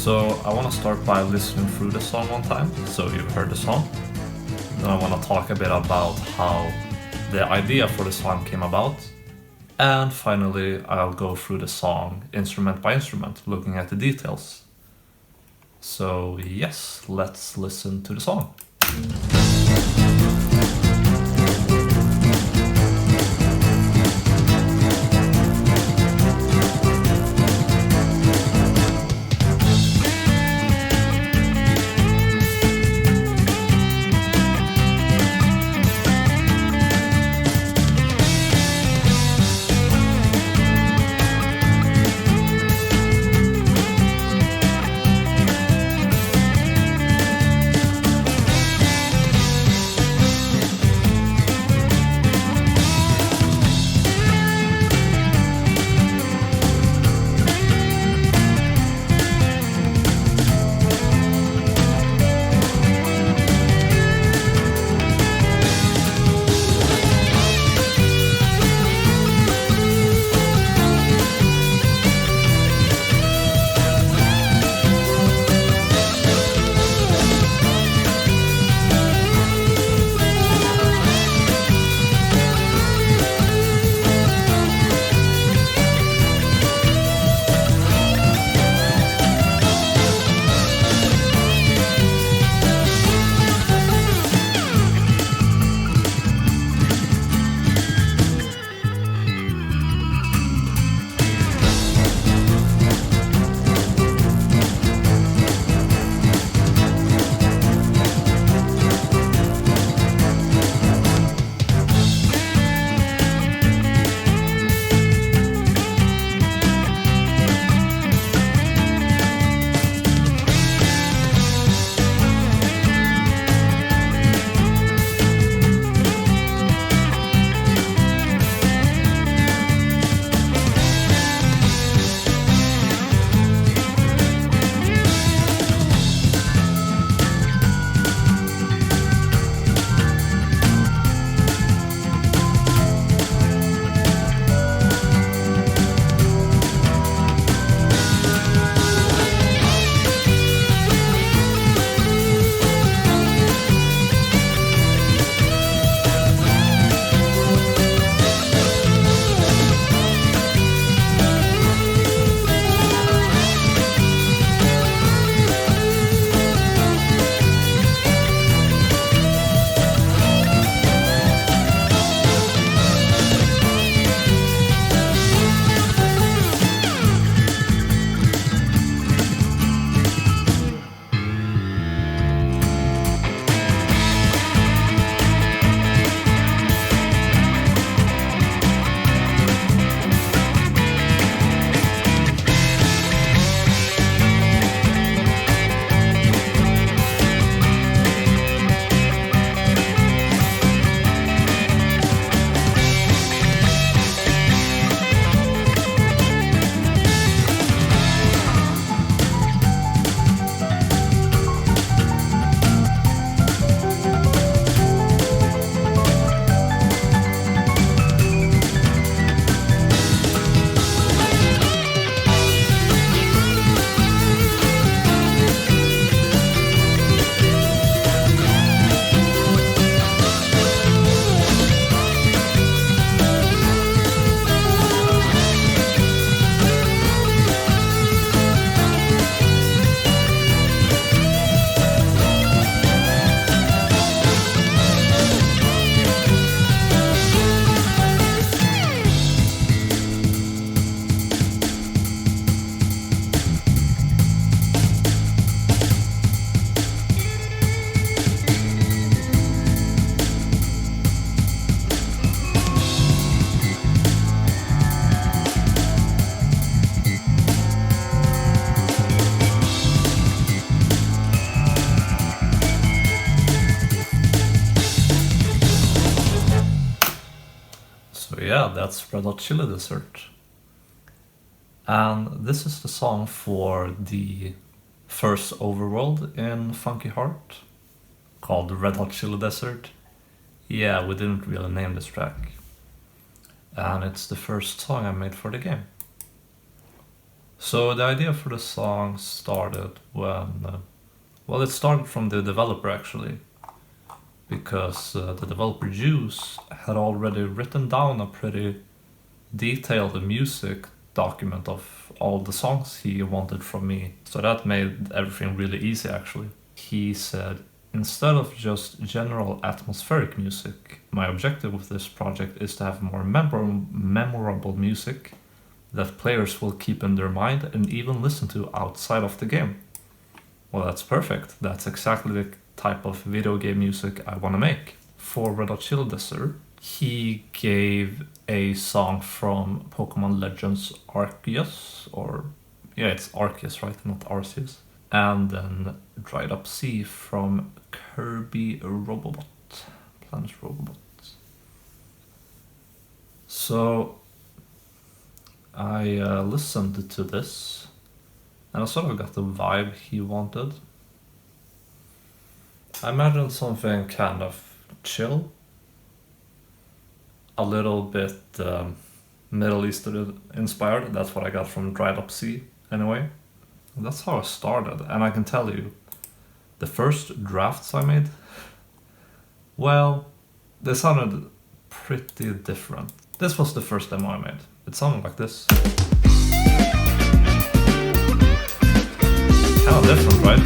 So I want to start by listening through the song one time, so you've heard the song. Then I want to talk a bit about how the idea for the song came about. And finally, I'll go through the song instrument by instrument, looking at the details. So yes, let's listen to the song. Yeah, that's Red Hot Chili Desert. And this is the song for the first overworld in Funky Heart, called Red Hot Chili Desert. Yeah, we didn't really name this track. And it's the first song I made for the game. So the idea for the song started when, well, it started from the developer actually, because the developer Juice had already written down a pretty detailed music document of all the songs he wanted from me. So that made everything really easy actually. He said, instead of just general atmospheric music, my objective with this project is to have more memorable music that players will keep in their mind and even listen to outside of the game. Well, that's perfect. That's exactly the type of video game music I want to make. For Red Hot Chili Desert, he gave a song from Pokemon Legends Arceus, or yeah, it's Arceus, right? Not Arceus. And then Dried Up Sea from Kirby Robobot, Planet Robobot. So I listened to this and I sort of got the vibe he wanted. I imagined something kind of chill, a little bit Middle Eastern inspired. That's what I got from Dried Up Sea anyway. And that's how I started, and I can tell you, the first drafts I made, well, they sounded pretty different. This was the first demo I made. It sounded like this. Kind of different, right?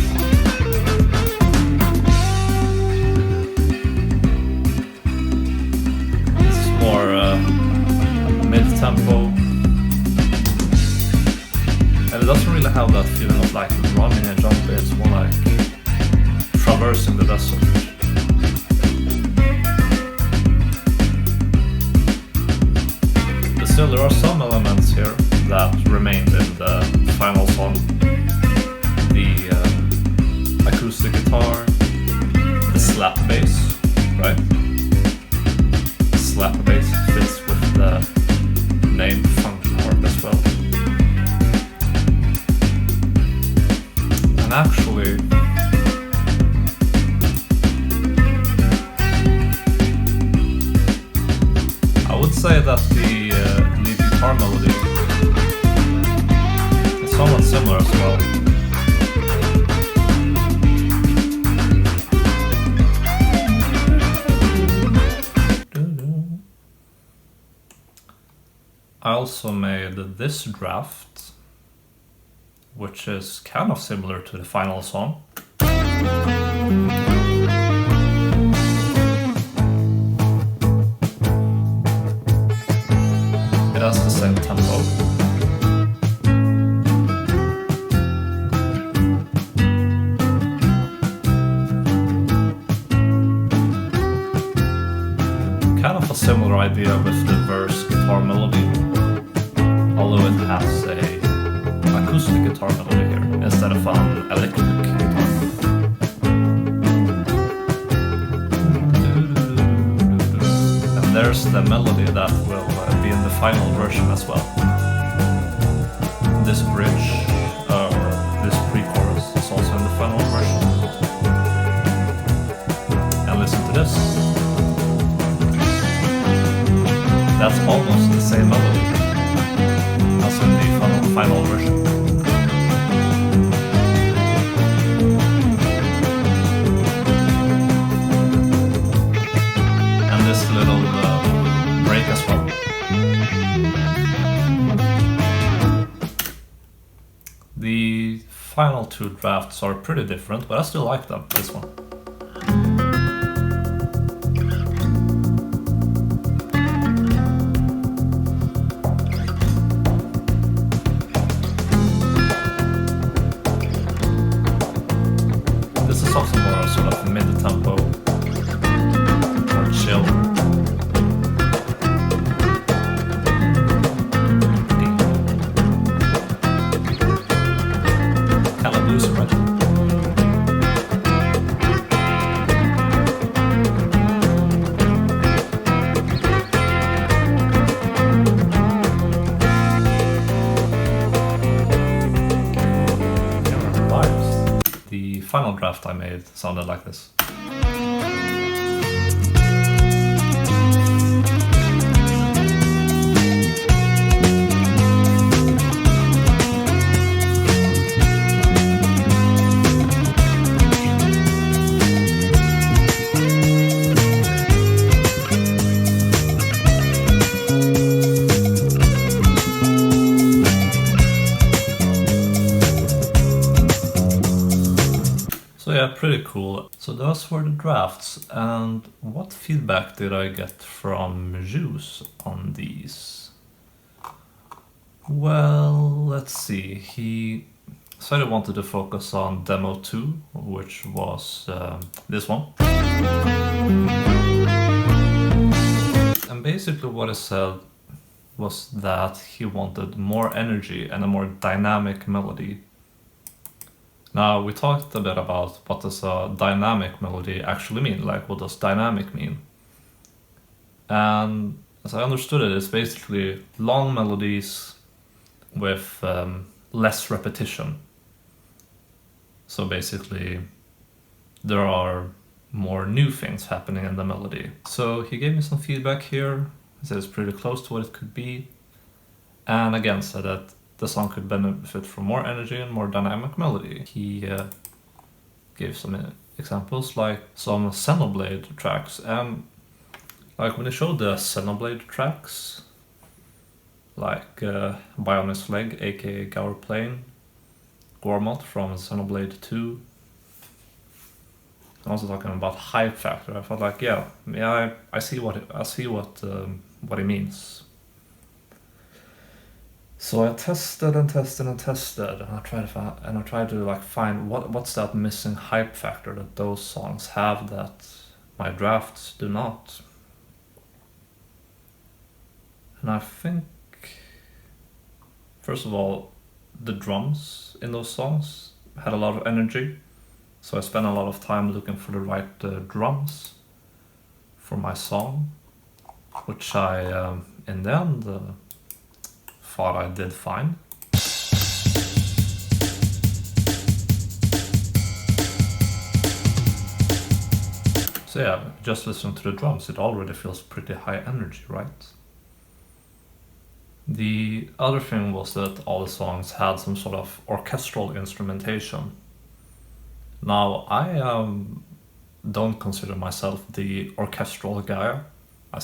This is more mid-tempo. And it doesn't really have that feeling of like running and jumping, it's more like traversing the desert. But still, there are some elements here that remained in the final song. The acoustic guitar, the slap bass, right? The slap bass fits with the name FUNKYHEART as well. And actually, I would say that the lead guitar melody is somewhat similar as well. I also made this draft, which is kind of similar to the final song. It has the same tempo. Kind of a similar idea with the verse guitar melody, although it has a acoustic guitar melody here instead of an electric guitar. And there's the melody that will be in the final version as well. This bridge, or this pre-chorus, is also in the final version. And listen to this. That's almost the same melody as in the final version. And this little break as well. The final two drafts are pretty different, but I still like them, this one. This is also more sort of mid-tempo, more chill. Kind of loose, right? The final draft I made sounded like this. pretty cool. So those were the drafts, and what feedback did I get from Juice on these? Well, let's see. He said he wanted to focus on demo 2, which was this one. And basically what he said was that he wanted more energy and a more dynamic melody. Now, we talked a bit about what does a dynamic melody actually mean, like what does dynamic mean? And as I understood it, it's basically long melodies with less repetition. So basically, there are more new things happening in the melody. So he gave me some feedback here. He said it's pretty close to what it could be. And again, said that the song could benefit from more energy and more dynamic melody. He gave some examples, like some Xenoblade tracks. And like when he showed the Xenoblade tracks, like Bionis Leg, aka Gour Plain, Gormott from Xenoblade 2. I'm also talking about hype factor. I felt like, yeah, I see what he means. So I tested and tested and tested, and I tried to like find what's that missing hype factor that those songs have that my drafts do not. And I think, first of all, the drums in those songs had a lot of energy, so I spent a lot of time looking for the right drums for my song, which I in the end thought I did fine. So yeah, just listening to the drums, it already feels pretty high energy, right? The other thing was that all the songs had some sort of orchestral instrumentation. Now, I don't consider myself the orchestral guy. I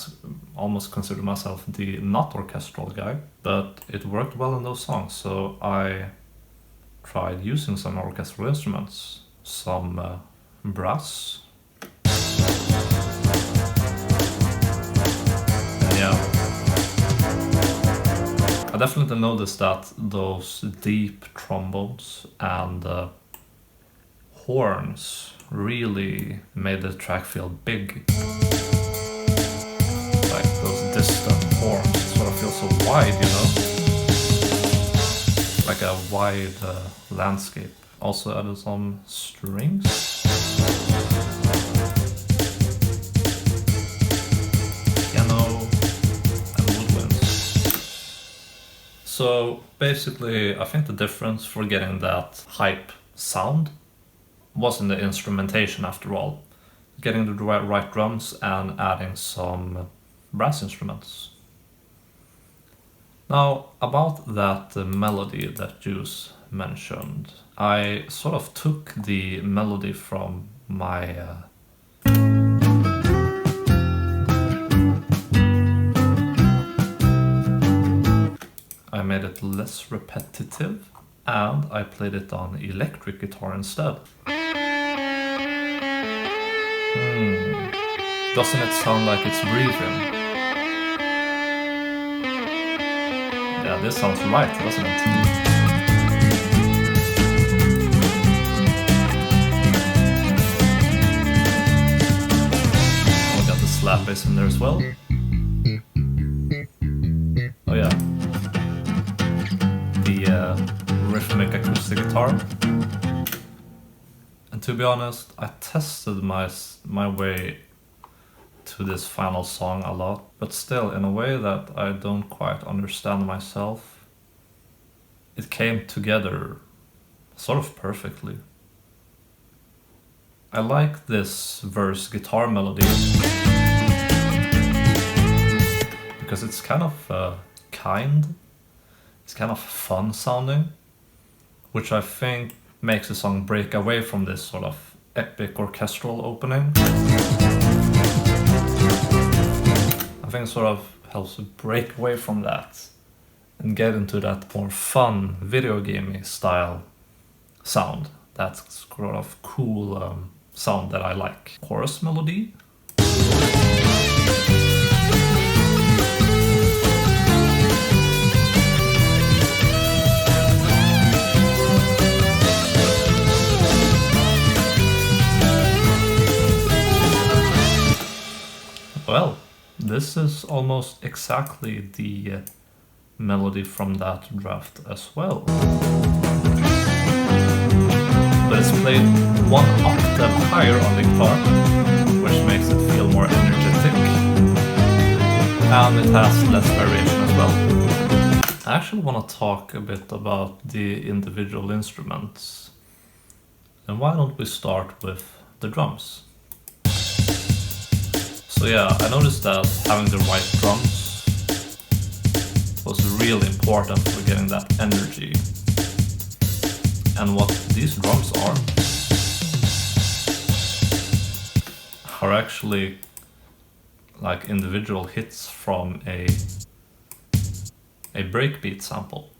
almost consider myself the not orchestral guy, but it worked well in those songs, so I tried using some orchestral instruments, some brass. And yeah, I definitely noticed that those deep trombones and horns really made the track feel big. Like those distant horns sort of feel so wide, you know? Like a wide landscape. Also added some strings. Piano and woodwinds. So basically, I think the difference for getting that hype sound was in the instrumentation after all. Getting the right drums and adding some brass instruments. Now, about that melody that Juice mentioned, I sort of took the melody from my I made it less repetitive, and I played it on electric guitar instead. Doesn't it sound like it's breathing? Yeah, this sounds right, doesn't it? We got the slap bass in there as well. Oh yeah. The rhythmic acoustic guitar. And to be honest, I tested my way to this final song a lot, but still in a way that I don't quite understand myself. It came together sort of perfectly. I like this verse guitar melody because it's kind of it's kind of fun sounding, which I think makes the song break away from this sort of epic orchestral opening. I think it sort of helps to break away from that and get into that more fun video gamey style sound that sort of cool sound that I like. Chorus melody. Well, this is almost exactly the melody from that draft as well. But it's played one octave higher on the guitar, which makes it feel more energetic. And it has less variation as well. I actually want to talk a bit about the individual instruments. And why don't we start with the drums? So yeah, I noticed that having the right drums was really important for getting that energy. And what these drums are actually like individual hits from a breakbeat sample.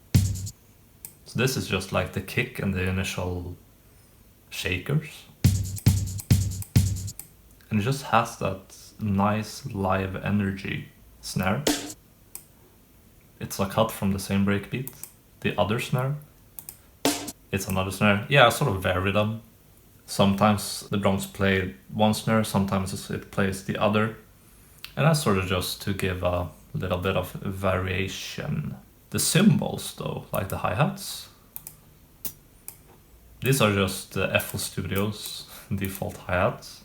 So this is just like the kick and the initial shakers. And it just has that nice live energy snare. It's a cut from the same breakbeat. The other snare, it's another snare. Yeah, I sort of vary them. Sometimes the drums play one snare, sometimes it plays the other. And that's sort of just to give a little bit of variation. The cymbals though, like the hi-hats, these are just the FL Studio's default hi-hats,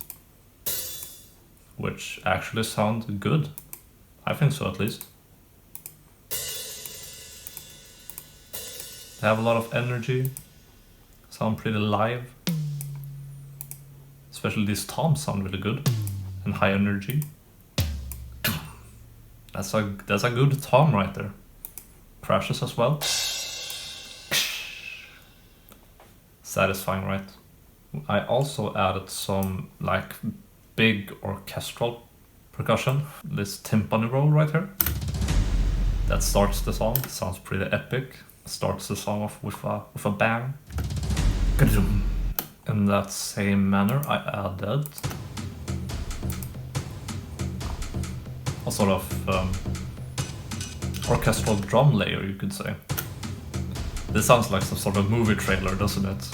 which actually sound good. I think so, at least. They have a lot of energy, sound pretty live. Especially these toms sound really good and high energy. That's a good tom right there. Crashes as well. Satisfying, right? I also added some like big orchestral percussion. This timpani roll right here. That starts the song. It sounds pretty epic. Starts the song off with a bang. In that same manner, I added a sort of orchestral drum layer, you could say. This sounds like some sort of movie trailer, doesn't it?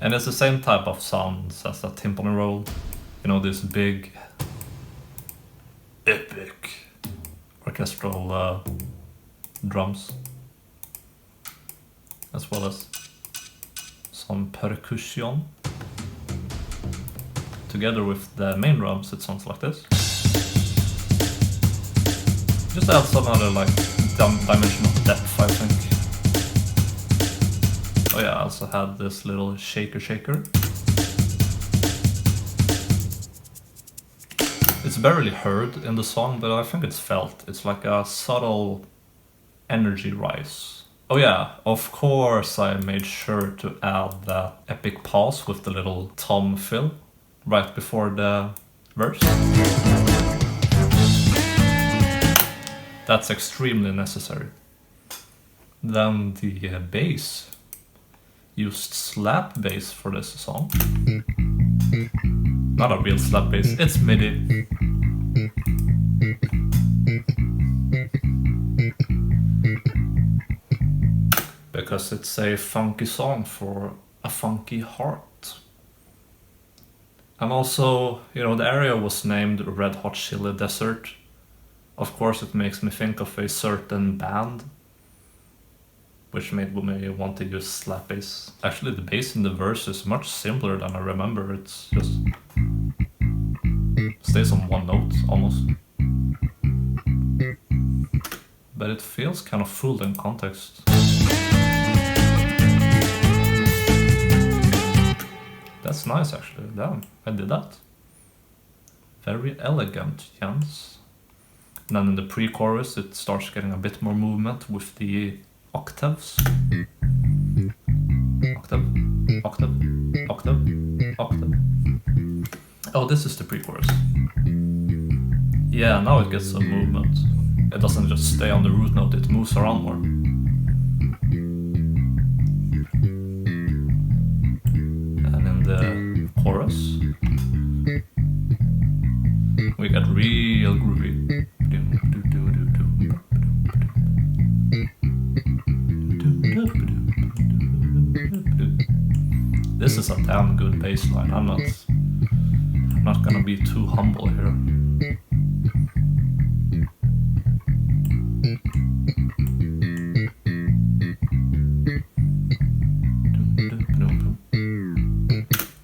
And it's the same type of sounds as that timpani roll. You know, this big, epic orchestral drums. As well as some percussion. Together with the main drums, it sounds like this. Just add some other like dimension of depth, I think. Oh yeah, I also had this little shaker. It's barely heard in the song, but I think it's felt. It's like a subtle energy rise. Oh yeah, of course I made sure to add that epic pause with the little tom fill right before the verse. That's extremely necessary. Then the bass. Used slap bass for this song. Not a real slap bass, it's MIDI. Because it's a funky song for a funky heart. And also, you know, the area was named Red Hot Chili Desert. Of course, it makes me think of a certain band, which made me want to use slap bass. Actually, the bass in the verse is much simpler than I remember. It's just stays on one note, almost. But it feels kind of full in context. That's nice, actually. Damn, I did that. Very elegant, Jens. And then in the pre-chorus, it starts getting a bit more movement with the octaves. Octave, octave, octave, octave. Oh, this is the pre-chorus. Yeah, now it gets some movement. It doesn't just stay on the root note, it moves around more. chorus, we get real groovy. This is a damn good bass line. I'm not gonna be too humble here.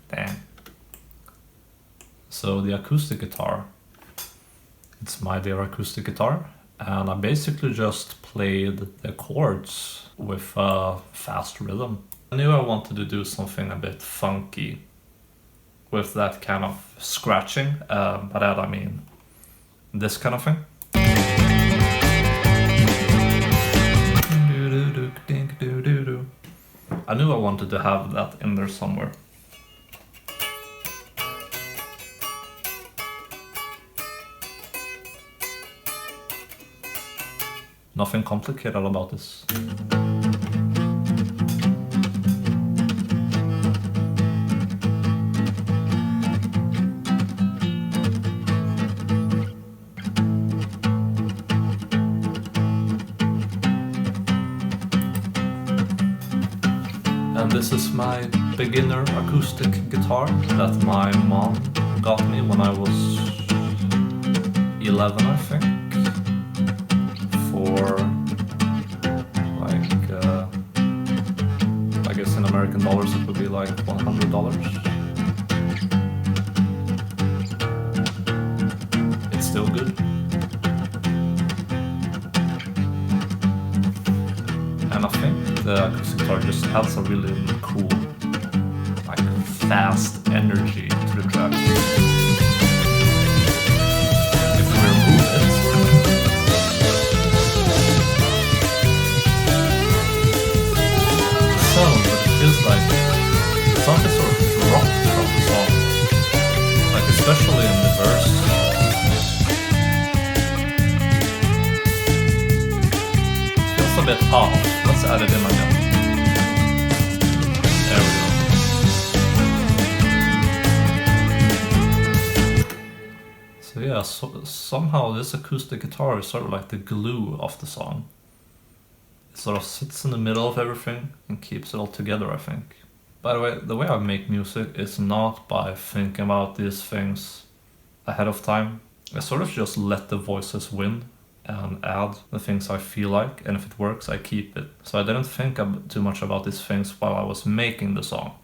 Damn. So the acoustic guitar, it's my dear acoustic guitar, and I basically just played the chords with a fast rhythm. I knew I wanted to do something a bit funky with that kind of scratching, by that I mean this kind of thing. I knew I wanted to have that in there somewhere. Nothing complicated about this. And this is my beginner acoustic guitar that my mom got me when I was 11, I think. For like, I guess in American dollars it would be like $100. It's still good. And I think the acoustic guitar just adds a really cool, like, fast energy to the track. If we remove it, but it feels like something sort of dropped from the song, like especially in the verse. It feels a bit off. Let's add it in again. There we go. So yeah, somehow this acoustic guitar is sort of like the glue of the song. It sort of sits in the middle of everything and keeps it all together, I think. By the way I make music is not by thinking about these things ahead of time. I sort of just let the voices win and add the things I feel like, and if it works, I keep it. So I didn't think too much about these things while I was making the song.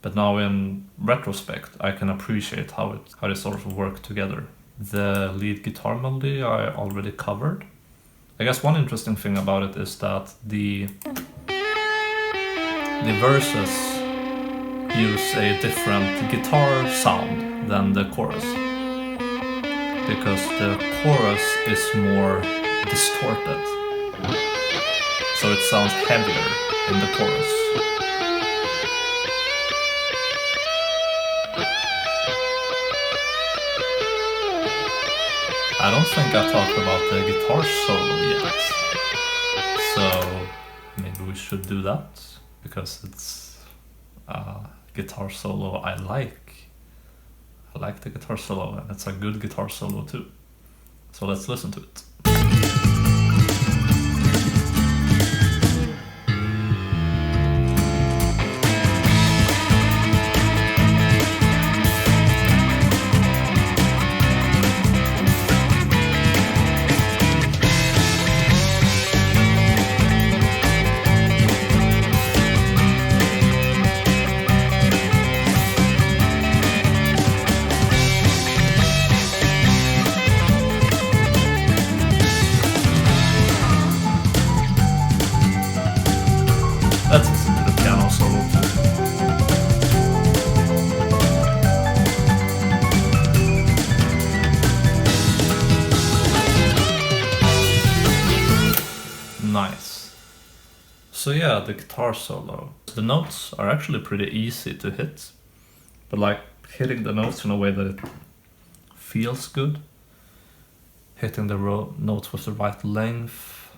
But now in retrospect, I can appreciate how they sort of work together. The lead guitar melody I already covered. I guess one interesting thing about it is that the verses use a different guitar sound than the chorus, because the chorus is more distorted, so it sounds heavier in the chorus. I don't think I talked about the guitar solo yet, so maybe we should do that, because it's a guitar solo I like. I like the guitar solo, and it's a good guitar solo too. So let's listen to it. Let's listen to the piano solo too. Nice. So yeah, the guitar solo. The notes are actually pretty easy to hit, but like hitting the notes in a way that it feels good. Hitting the notes with the right length.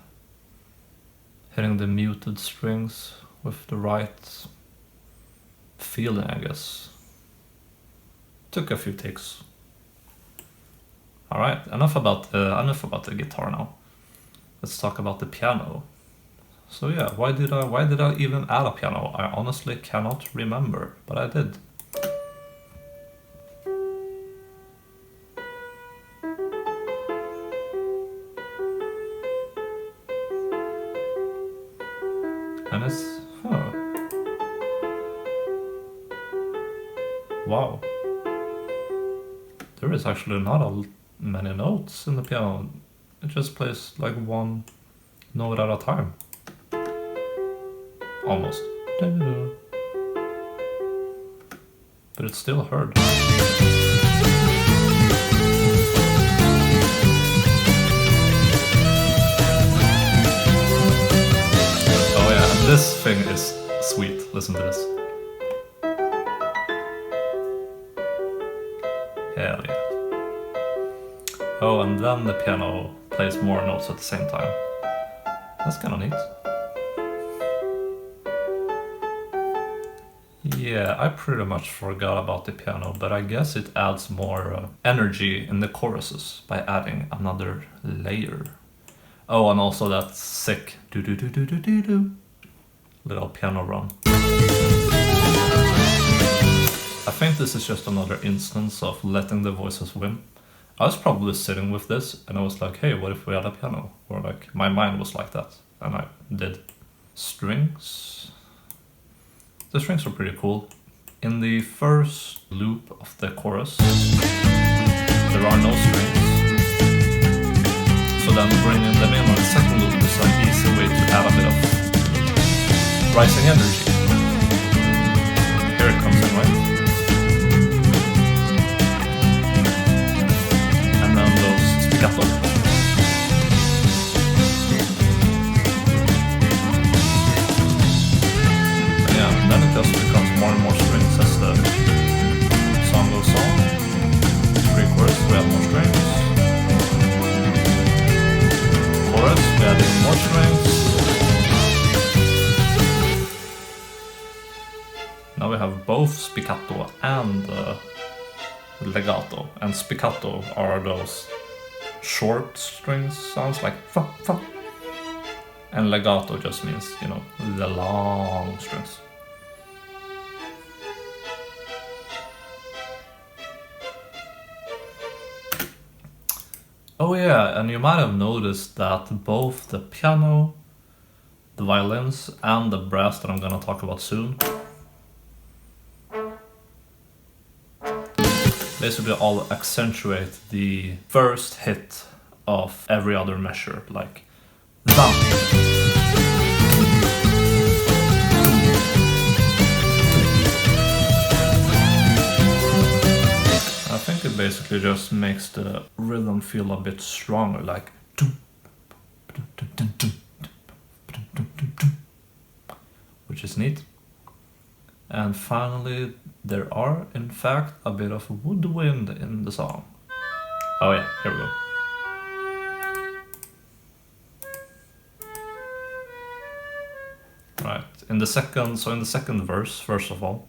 Hitting the muted strings with the right feeling, I guess. Took a few takes. Alright, enough about the guitar now. Let's talk about the piano. So yeah, why did I even add a piano? I honestly cannot remember, but I did. And it's wow. There is actually not many notes in the piano. It just plays like one note at a time. Almost. But it's still heard. Oh yeah, and this thing is sweet. Listen to this. Hell yeah. Oh, and then the piano plays more notes at the same time. That's kind of neat. Yeah, I pretty much forgot about the piano, but I guess it adds more energy in the choruses by adding another layer. Oh, and also that sick do-do-do-do-do-do-do little piano run. I think this is just another instance of letting the voices win. I was probably sitting with this and I was like, hey, what if we had a piano? Or like, my mind was like that, and I did. Strings. The strings are pretty cool. In the first loop of the chorus, there are no strings. So then bringing them in on the second loop is an easy way to add a bit of rising energy. Here it comes in, right? And then those staccato. Then it just becomes more and more strings as the song goes on. Pre-chorus, we have more strings. Chorus, we add in more strings. Now we have both spiccato and legato. And spiccato are those short strings sounds like fa, fa. And legato just means, you know, the long strings. Oh yeah, and you might have noticed that both the piano, the violins, and the brass that I'm gonna talk about soon basically all accentuate the first hit of every other measure, like thump. I think it basically just makes the rhythm feel a bit stronger, like which is neat. And finally, there are in fact a bit of woodwind in the song. Oh yeah, here we go. Right, in the second verse, first of all,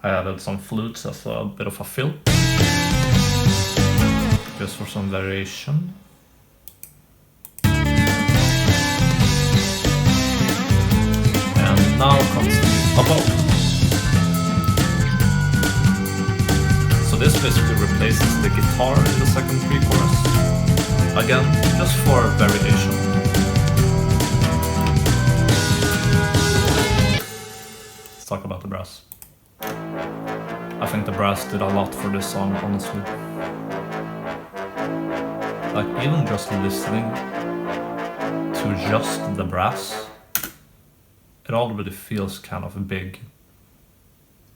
I added some flutes as a bit of a fill, just for some variation. And now comes the oboe. So this basically replaces the guitar in the second pre-chorus. Again, just for variation. Let's talk about the brass. I think the brass did a lot for this song, honestly. Like, even just listening to just the brass, it already feels kind of big.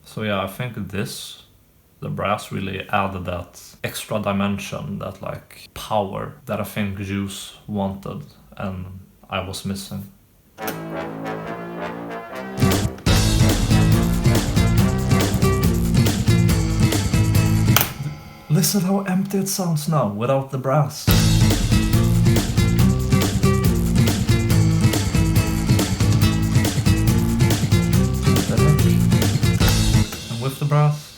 So yeah, I think the brass really added that extra dimension, that like power that I think Juice wanted and I was missing. Listen how empty it sounds now without the brass. And with the brass.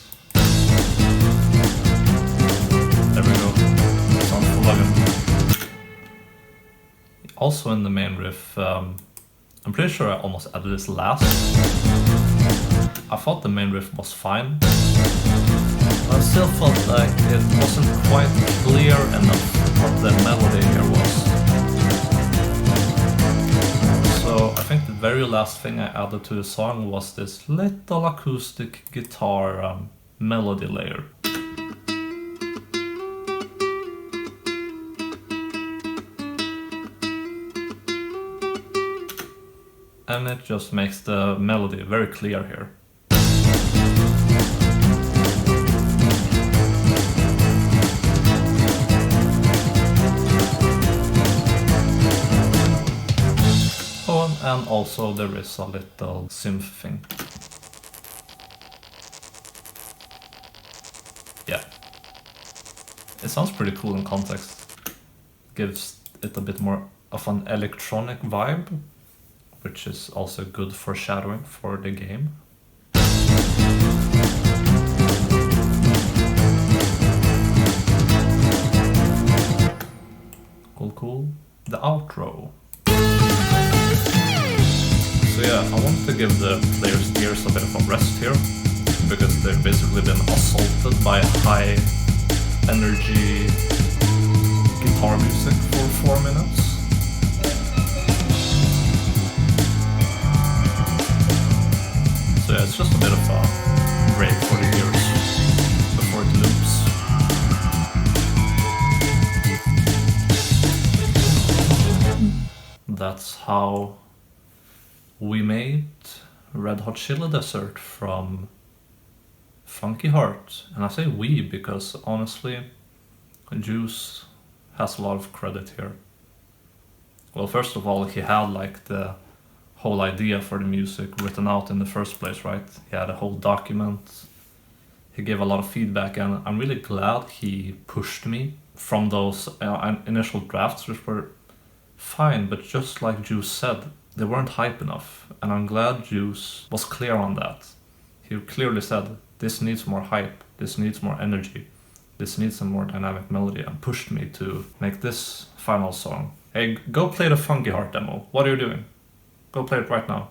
Also in the main riff, I'm pretty sure I almost added this last. I thought the main riff was fine, but I still felt like it wasn't quite clear enough what the melody here was. So I think the very last thing I added to the song was this little acoustic guitar melody layer. And it just makes the melody very clear here. Oh, and also there is a little synth thing. Yeah. It sounds pretty cool in context. Gives it a bit more of an electronic vibe, which is also good foreshadowing for the game. Cool. The outro. So yeah, I want to give the player's ears a bit of a rest here, because they've basically been assaulted by high energy guitar music for 4 minutes. So yeah, it's just a bit of a break for the ears before it loops. That's how we made Red Hot Chili Dessert from FUNKYHEART. And I say we because honestly, Juice has a lot of credit here. Well, first of all, he had like the whole idea for the music written out in the first place, right? He had a whole document. He gave a lot of feedback, and I'm really glad he pushed me from those initial drafts, which were fine, but just like Juice said, they weren't hype enough, and I'm glad Juice was clear on that. He clearly said, this needs more hype, this needs more energy, this needs a more dynamic melody, and pushed me to make this final song. Hey, go play the FUNKYHEART demo. What are you doing? Go play it right now.